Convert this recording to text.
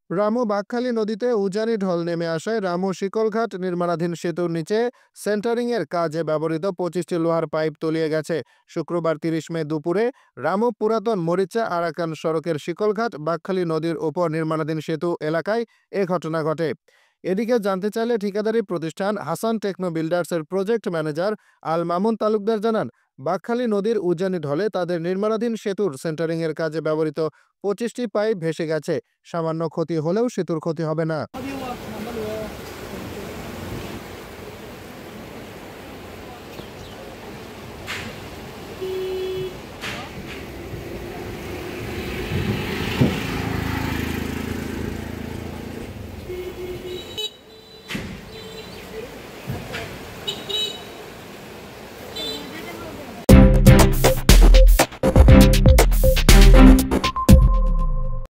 রামু বাঁকখালী নদীতে উজানি ঢল নেমে আসায় রামু শিকলঘাট নির্মাণাধীন সেতুর নিচে সেন্টারিং এর কাজে ব্যবহৃত 25টি লোহার পাইপ তলিয়ে গেছে। শুক্রবার 30 মে দুপুরে রামু পুরাতন মরিচা আরাকান সড়কের শিকলঘাট বাঁকখালী নদীর উপর নির্মাণাধীন সেতু এলাকায় এ ঘটনা ঘটে। এদিকে জানতে চাইলে ঠিকাদারি প্রতিষ্ঠান Hasan techno বিল্ডার্সের project manager Al Mamun Talukdar জানান, বাঁকখালী নদীর উজানি ঢলে তাদের নির্মাণাধীন সেতুর সেন্টারিং এর কাজে ব্যবহৃত 25টি পাইপ ভেসে গেছে। সামান্য ক্ষতি হলেও সেতুর ক্ষতি হবে না।